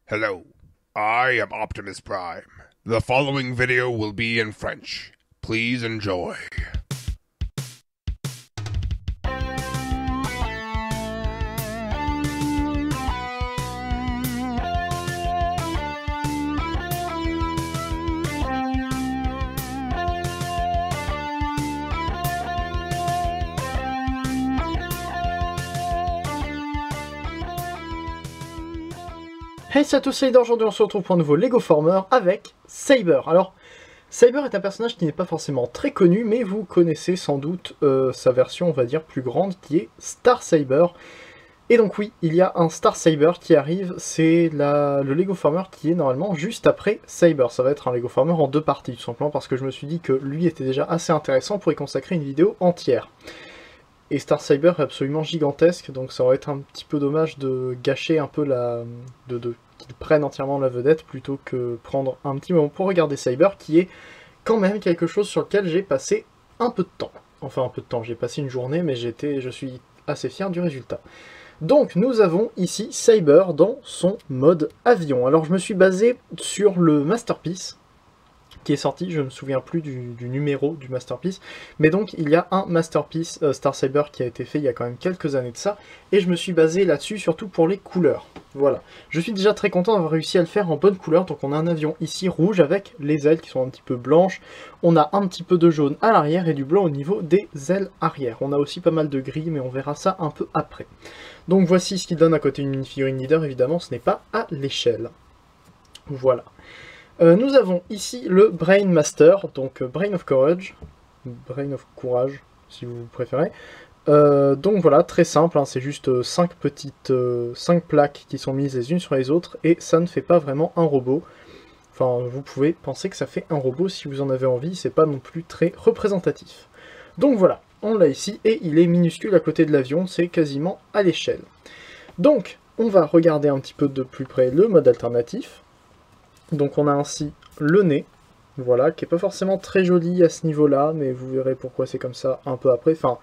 Hello, I am Optimus Prime. The following video will be in French. Please enjoy. Hey c'est à tous, c'est Leader. Aujourd'hui on se retrouve pour un nouveau Lego Former avec Saber. Alors, Saber est un personnage qui n'est pas forcément très connu, mais vous connaissez sans doute sa version, on va dire, plus grande, qui est Star Saber. Et donc oui, il y a un Star Saber qui arrive, c'est le Lego Former qui est normalement juste après Saber. Ça va être un Lego Former en deux parties, tout simplement parce que je me suis dit que lui était déjà assez intéressant pour y consacrer une vidéo entière. Et Star Saber est absolument gigantesque, donc ça aurait été un petit peu dommage de gâcher un peu qu'ils prennent entièrement la vedette plutôt que prendre un petit moment pour regarder Saber, qui est quand même quelque chose sur lequel j'ai passé un peu de temps. Enfin un peu de temps, j'ai passé une journée, mais je suis assez fier du résultat. Donc nous avons ici Saber dans son mode avion. Alors je me suis basé sur le Masterpiece, qui est sorti, je ne me souviens plus du numéro du Masterpiece, mais donc il y a un Masterpiece Star Saber qui a été fait il y a quand même quelques années de ça, et je me suis basé là-dessus surtout pour les couleurs. Voilà, je suis déjà très content d'avoir réussi à le faire en bonne couleur. Donc on a un avion ici rouge avec les ailes qui sont un petit peu blanches, on a un petit peu de jaune à l'arrière et du blanc au niveau des ailes arrière. On a aussi pas mal de gris, mais on verra ça un peu après. Donc voici ce qui donne à côté une minifigurine leader. Évidemment ce n'est pas à l'échelle. Voilà. Nous avons ici le Brain Master, donc Brain of Courage, si vous préférez. Donc voilà, très simple, hein, c'est juste 5 plaques qui sont mises les unes sur les autres, et ça ne fait pas vraiment un robot. Enfin, vous pouvez penser que ça fait un robot si vous en avez envie, c'est pas non plus très représentatif. Donc voilà, on l'a ici, et il est minuscule à côté de l'avion, c'est quasiment à l'échelle. Donc, on va regarder un petit peu de plus près le mode alternatif. Donc on a ainsi le nez, voilà, qui est pas forcément très joli à ce niveau-là, mais vous verrez pourquoi c'est comme ça un peu après. Enfin,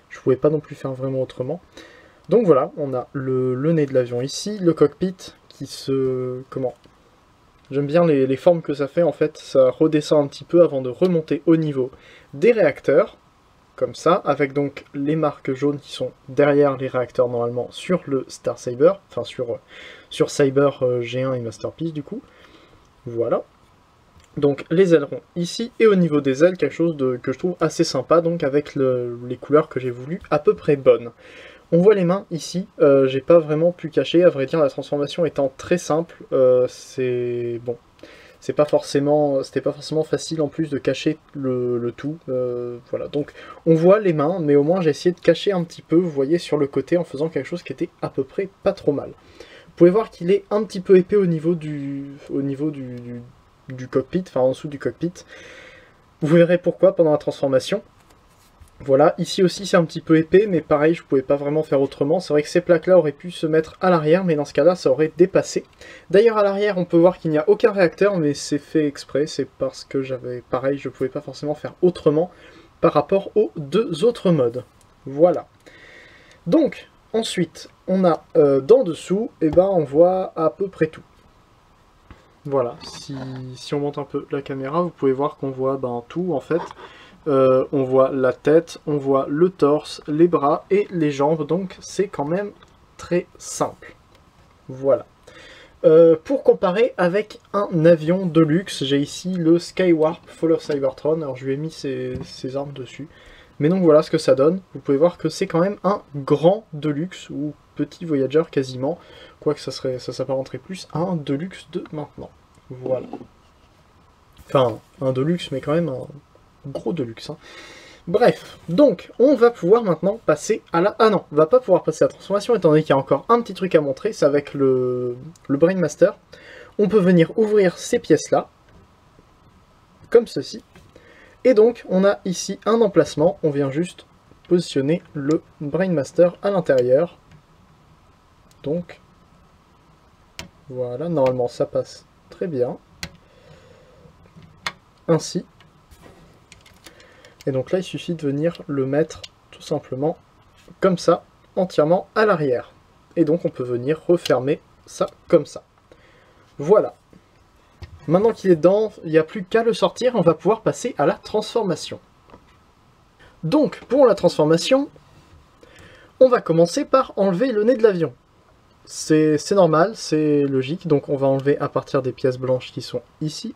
je pouvais pas non plus faire vraiment autrement. Donc voilà, on a le nez de l'avion ici, le cockpit qui se... comment? J'aime bien les formes que ça fait, en fait, ça redescend un petit peu avant de remonter au niveau des réacteurs, comme ça, avec donc les marques jaunes qui sont derrière les réacteurs normalement sur le Star Saber, enfin sur Saber G1 et Masterpiece du coup. Voilà. Donc les ailerons ici, et au niveau des ailes, quelque chose que je trouve assez sympa, donc avec les couleurs que j'ai voulu à peu près bonnes. On voit les mains ici, j'ai pas vraiment pu cacher, à vrai dire la transformation étant très simple, c'est bon. C'était pas forcément facile en plus de cacher le tout, voilà. Donc on voit les mains, mais au moins j'ai essayé de cacher un petit peu, vous voyez, sur le côté, en faisant quelque chose qui était à peu près pas trop mal. Vous pouvez voir qu'il est un petit peu épais au niveau du cockpit, enfin en dessous du cockpit. Vous verrez pourquoi pendant la transformation. Voilà, ici aussi c'est un petit peu épais, mais pareil, je ne pouvais pas vraiment faire autrement. C'est vrai que ces plaques-là auraient pu se mettre à l'arrière, mais dans ce cas-là, ça aurait dépassé. D'ailleurs, à l'arrière, on peut voir qu'il n'y a aucun réacteur, mais c'est fait exprès. C'est parce que pareil, je ne pouvais pas forcément faire autrement par rapport aux deux autres modes. Voilà. Donc, ensuite, on a d'en dessous, et ben on voit à peu près tout. Voilà, si on monte un peu la caméra, vous pouvez voir qu'on voit tout en fait. On voit la tête, on voit le torse, les bras et les jambes, donc c'est quand même très simple. Voilà. Pour comparer avec un avion de luxe, j'ai ici le Skywarp Fall of Cybertron. Alors je lui ai mis ses armes dessus. Mais donc voilà ce que ça donne. Vous pouvez voir que c'est quand même un grand Deluxe, ou petit Voyager quasiment. Quoique ça s'apparenterait plus à un Deluxe de maintenant. Voilà. Enfin, un Deluxe, mais quand même un gros Deluxe. Hein. Bref, donc on va pouvoir maintenant passer à la... Ah non, on va pas pouvoir passer à la transformation, étant donné qu'il y a encore un petit truc à montrer, c'est avec le Brain Master. On peut venir ouvrir ces pièces-là, comme ceci. Et donc, on a ici un emplacement, on vient juste positionner le Brain Master à l'intérieur. Donc, voilà, normalement ça passe très bien. Ainsi. Et donc là, il suffit de venir le mettre tout simplement comme ça, entièrement à l'arrière. Et donc, on peut venir refermer ça comme ça. Voilà. Maintenant qu'il est dedans, il n'y a plus qu'à le sortir, on va pouvoir passer à la transformation. Donc, pour la transformation, on va commencer par enlever le nez de l'avion. C'est normal, c'est logique, donc on va enlever à partir des pièces blanches qui sont ici.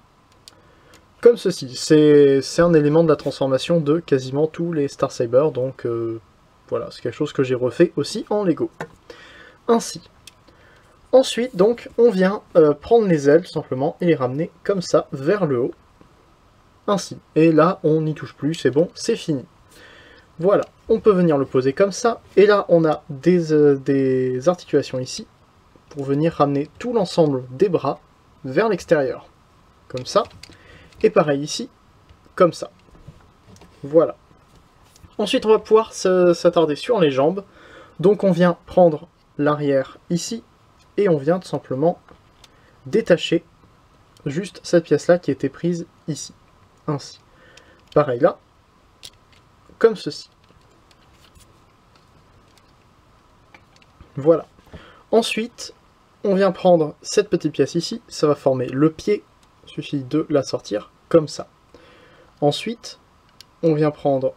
Comme ceci, c'est un élément de la transformation de quasiment tous les Star Saber, donc voilà, c'est quelque chose que j'ai refait aussi en Lego. Ainsi. Ensuite, donc, on vient prendre les ailes, tout simplement, et les ramener comme ça, vers le haut. Ainsi. Et là, on n'y touche plus, c'est bon, c'est fini. Voilà, on peut venir le poser comme ça, et là, on a des articulations ici, pour venir ramener tout l'ensemble des bras vers l'extérieur. Comme ça. Et pareil ici, comme ça. Voilà. Ensuite, on va pouvoir s'attarder sur les jambes. Donc, on vient prendre l'arrière ici, et on vient tout simplement détacher juste cette pièce-là qui était prise ici. Ainsi. Pareil là, comme ceci. Voilà. Ensuite, on vient prendre cette petite pièce ici, ça va former le pied. Il suffit de la sortir comme ça. Ensuite, on vient prendre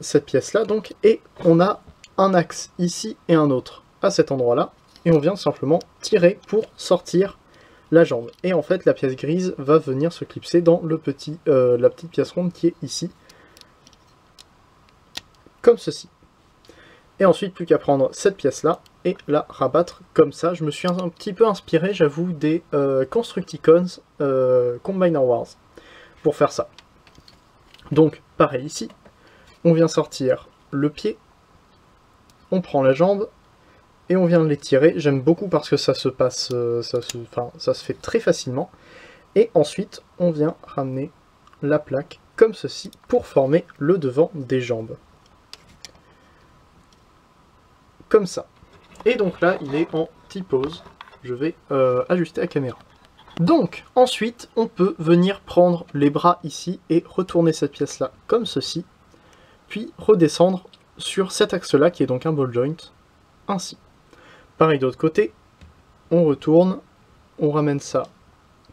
cette pièce-là, donc, et on a un axe ici et un autre à cet endroit-là, et on vient simplement tirer pour sortir la jambe. Et en fait, la pièce grise va venir se clipser dans la petite pièce ronde qui est ici, comme ceci. Et ensuite, plus qu'à prendre cette pièce-là et la rabattre comme ça. Je me suis un petit peu inspiré, j'avoue, des Constructicons Combiner Wars pour faire ça. Donc, pareil ici, on vient sortir le pied, on prend la jambe et on vient les tirer. J'aime beaucoup parce que ça se passe, ça se fait très facilement. Et ensuite, on vient ramener la plaque comme ceci pour former le devant des jambes. Comme ça. Et donc là, il est en T-pose. Je vais ajuster la caméra. Donc, ensuite, on peut venir prendre les bras ici et retourner cette pièce-là comme ceci. Puis redescendre sur cet axe-là, qui est donc un ball joint, ainsi. Pareil de l'autre côté, on retourne, on ramène ça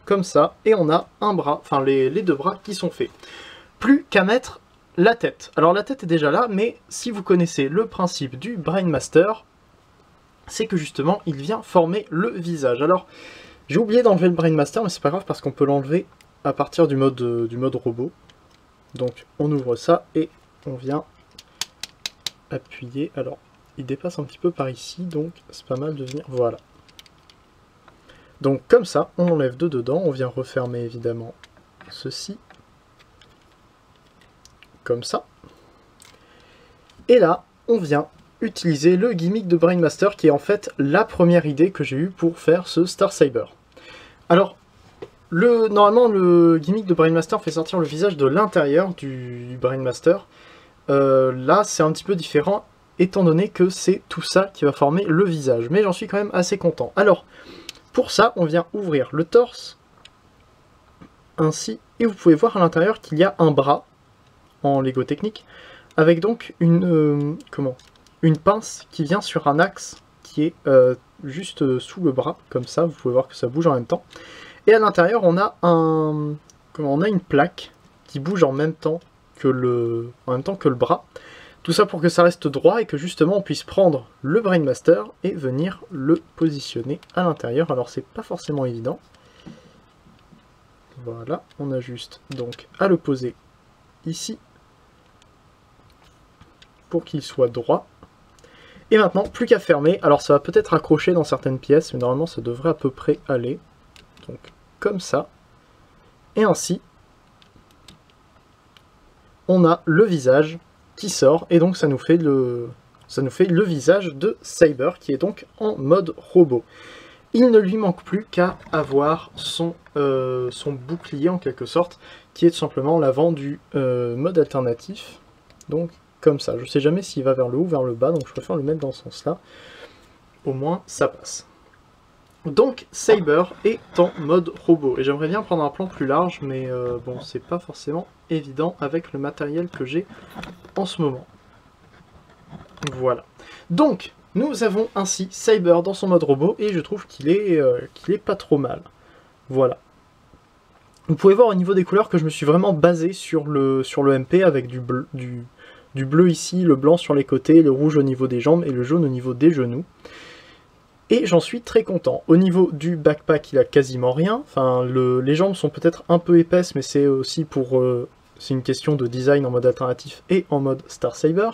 comme ça, et on a un bras, enfin les deux bras qui sont faits. Plus qu'à mettre la tête. Alors la tête est déjà là, mais si vous connaissez le principe du Brain Master, c'est que justement, il vient former le visage. Alors, j'ai oublié d'enlever le Brain Master, mais c'est pas grave parce qu'on peut l'enlever à partir du mode robot. Donc, on ouvre ça et on vient appuyer. Alors, il dépasse un petit peu par ici, donc c'est pas mal de venir... Voilà. Donc, comme ça, on enlève de dedans. On vient refermer, évidemment, ceci. Comme ça. Et là, on vient utiliser le gimmick de Brain Master, qui est en fait la première idée que j'ai eue pour faire ce Star Saber. Alors, normalement, le gimmick de Brain Master fait sortir le visage de l'intérieur du Brain Master. Là, c'est un petit peu différent, étant donné que c'est tout ça qui va former le visage. Mais j'en suis quand même assez content. Alors, pour ça, on vient ouvrir le torse, ainsi, et vous pouvez voir à l'intérieur qu'il y a un bras, en Lego Technique, avec donc une pince qui vient sur un axe qui est juste sous le bras, comme ça, vous pouvez voir que ça bouge en même temps. Et à l'intérieur, on a une plaque qui bouge en même temps que le bras. Tout ça pour que ça reste droit et que justement on puisse prendre le Brain Master et venir le positionner à l'intérieur. Alors c'est pas forcément évident. Voilà, on a juste donc à le poser ici pour qu'il soit droit. Et maintenant, plus qu'à fermer. Alors ça va peut-être accrocher dans certaines pièces, mais normalement ça devrait à peu près aller. Donc comme ça. Et ainsi, on a le visage qui sort, et donc ça nous fait le visage de Saber, qui est donc en mode robot. Il ne lui manque plus qu'à avoir son bouclier en quelque sorte, qui est tout simplement l'avant du mode alternatif. Donc comme ça. Je ne sais jamais s'il va vers le haut ou vers le bas, donc je préfère le mettre dans ce sens-là. Au moins, ça passe. Donc, Saber est en mode robot. Et j'aimerais bien prendre un plan plus large, mais bon, c'est pas forcément évident avec le matériel que j'ai en ce moment. Voilà. Donc, nous avons ainsi Saber dans son mode robot, et je trouve qu'il est pas trop mal. Voilà. Vous pouvez voir au niveau des couleurs que je me suis vraiment basé sur le MP avec du bleu ici, le blanc sur les côtés, le rouge au niveau des jambes et le jaune au niveau des genoux. Et j'en suis très content. Au niveau du backpack, il a quasiment rien. Enfin, les jambes sont peut-être un peu épaisses, mais c'est aussi pour... c'est une question de design en mode alternatif et en mode Star Saber.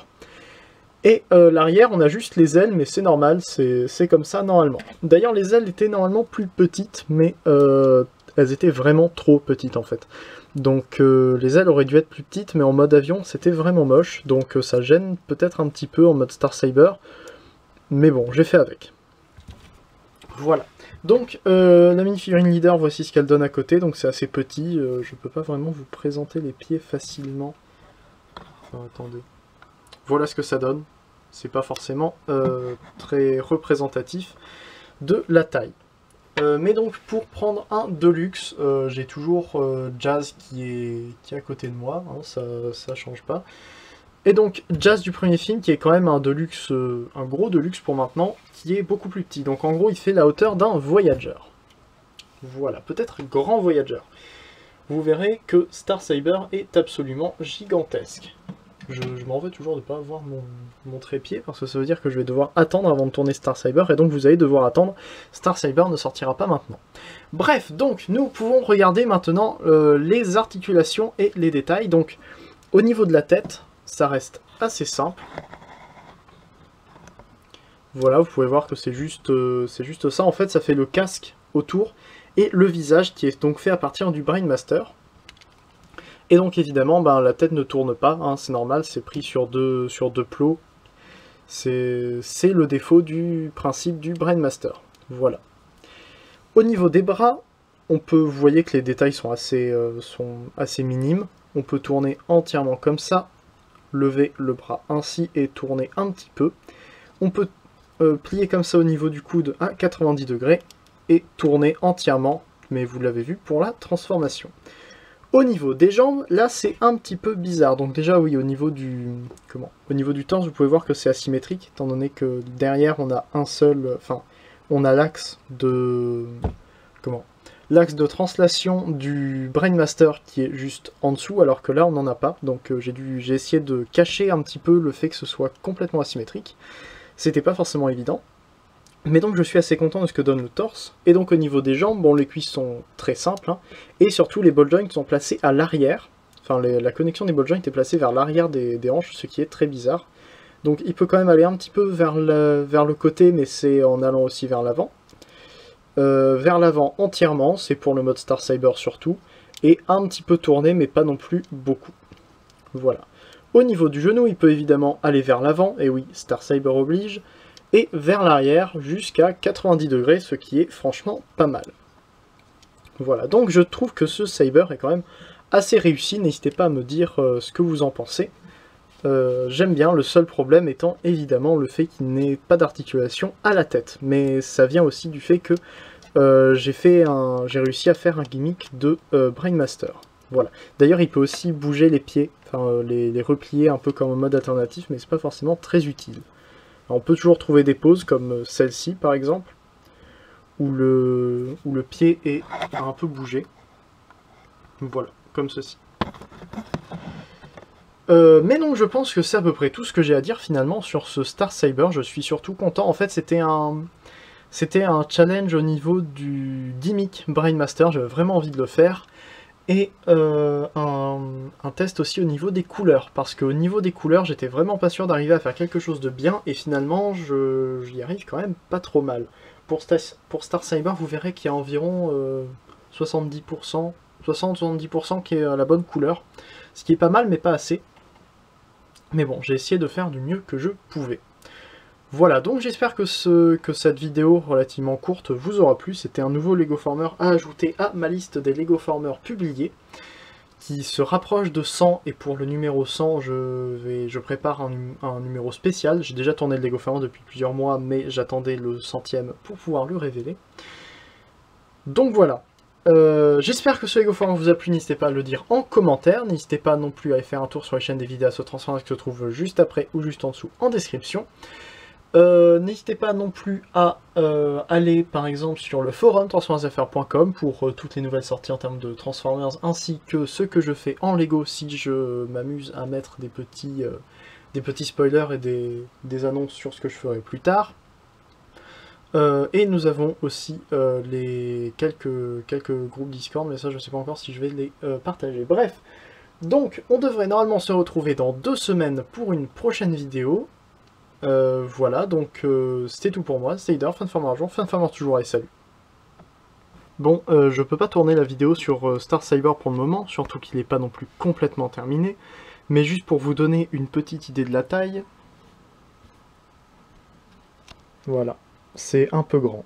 Et l'arrière, on a juste les ailes, mais c'est normal, c'est comme ça normalement. D'ailleurs, les ailes étaient normalement plus petites, mais elles étaient vraiment trop petites en fait. Donc les ailes auraient dû être plus petites, mais en mode avion, c'était vraiment moche. Donc ça gêne peut-être un petit peu en mode Star Saber. Mais bon, j'ai fait avec. Voilà. Donc la mini-figurine leader, voici ce qu'elle donne à côté. Donc c'est assez petit, je peux pas vraiment vous présenter les pieds facilement. Enfin, attendez. Voilà ce que ça donne. C'est pas forcément très représentatif de la taille. Mais donc pour prendre un Deluxe, j'ai toujours Jazz qui est à côté de moi, hein, ça change pas. Et donc Jazz du premier film qui est quand même un Deluxe, un gros Deluxe pour maintenant, qui est beaucoup plus petit. Donc en gros il fait la hauteur d'un Voyager. Voilà, peut-être grand Voyager. Vous verrez que Star Saber est absolument gigantesque. Je m'en veux toujours de ne pas avoir mon trépied, parce que ça veut dire que je vais devoir attendre avant de tourner Star Saber, et donc vous allez devoir attendre. Star Saber ne sortira pas maintenant. Bref, donc nous pouvons regarder maintenant les articulations et les détails. Donc au niveau de la tête, ça reste assez simple. Voilà, vous pouvez voir que c'est juste ça. En fait, ça fait le casque autour, et le visage qui est donc fait à partir du Brain Master. Et donc évidemment, ben, la tête ne tourne pas, hein, c'est normal, c'est pris sur deux plots. C'est le défaut du principe du Brain Master. Voilà. Au niveau des bras, vous voyez que les détails sont assez minimes. On peut tourner entièrement comme ça, lever le bras ainsi et tourner un petit peu. On peut plier comme ça au niveau du coude à 90 degrés et tourner entièrement, mais vous l'avez vu pour la transformation. Au niveau des jambes, là c'est un petit peu bizarre. Donc déjà oui, au niveau du torse, vous pouvez voir que c'est asymétrique, étant donné que derrière on a on a l'axe de translation du Brain Master qui est juste en dessous, alors que là on n'en a pas. Donc j'ai essayé de cacher un petit peu le fait que ce soit complètement asymétrique. C'était pas forcément évident. Mais donc je suis assez content de ce que donne le torse. Et donc au niveau des jambes, bon les cuisses sont très simples, hein, et surtout les ball joints sont placés à l'arrière. Enfin la connexion des ball joints est placée vers l'arrière des hanches, ce qui est très bizarre. Donc il peut quand même aller un petit peu vers le côté, mais c'est en allant aussi vers l'avant. Vers l'avant entièrement, c'est pour le mode Star Saber surtout. Et un petit peu tourné, mais pas non plus beaucoup. Voilà. Au niveau du genou, il peut évidemment aller vers l'avant, et oui, Star Saber oblige. Et vers l'arrière jusqu'à 90 degrés, ce qui est franchement pas mal. Voilà, donc je trouve que ce Saber est quand même assez réussi, n'hésitez pas à me dire ce que vous en pensez. J'aime bien, le seul problème étant évidemment le fait qu'il n'ait pas d'articulation à la tête. Mais ça vient aussi du fait que j'ai réussi à faire un gimmick de Brain Master. Voilà. D'ailleurs il peut aussi bouger les pieds, enfin les replier un peu comme en mode alternatif, mais c'est pas forcément très utile. Alors, on peut toujours trouver des poses comme celle-ci par exemple, où le pied est un peu bougé. Voilà, comme ceci. Mais donc je pense que c'est à peu près tout ce que j'ai à dire finalement sur ce Star Saber. Je suis surtout content. En fait c'était un challenge au niveau du gimmick Brain Master. J'avais vraiment envie de le faire. Et un test aussi au niveau des couleurs, parce qu'au niveau des couleurs j'étais vraiment pas sûr d'arriver à faire quelque chose de bien, et finalement j'y arrive quand même pas trop mal. Pour Star Saber, vous verrez qu'il y a environ 70%, 60-70% qui est à la bonne couleur, ce qui est pas mal mais pas assez. Mais bon, j'ai essayé de faire du mieux que je pouvais. Voilà, donc j'espère que cette vidéo relativement courte vous aura plu. C'était un nouveau Lego Former à ajouter à ma liste des Lego Former publiés, qui se rapproche de 100, et pour le numéro 100, je prépare un numéro spécial. J'ai déjà tourné le Lego Former depuis plusieurs mois, mais j'attendais le 100e pour pouvoir le révéler. Donc voilà. J'espère que ce Lego Former vous a plu, n'hésitez pas à le dire en commentaire, n'hésitez pas non plus à aller faire un tour sur les chaînes des vidéos à se transformer qui se trouvent juste après ou juste en dessous en description. N'hésitez pas non plus à aller par exemple sur le forum transformersaffaires.com pour toutes les nouvelles sorties en termes de Transformers, ainsi que ce que je fais en Lego si je m'amuse à mettre des petits spoilers et des annonces sur ce que je ferai plus tard. Et nous avons aussi les quelques groupes Discord, mais ça je sais pas encore si je vais les partager. Bref, donc on devrait normalement se retrouver dans 2 semaines pour une prochaine vidéo. Voilà, donc c'était tout pour moi. C'était Ider, Fanfarmer toujours et salut. Bon, je peux pas tourner la vidéo sur Star Cyber pour le moment, surtout qu'il n'est pas non plus complètement terminé, mais juste pour vous donner une petite idée de la taille. Voilà, c'est un peu grand.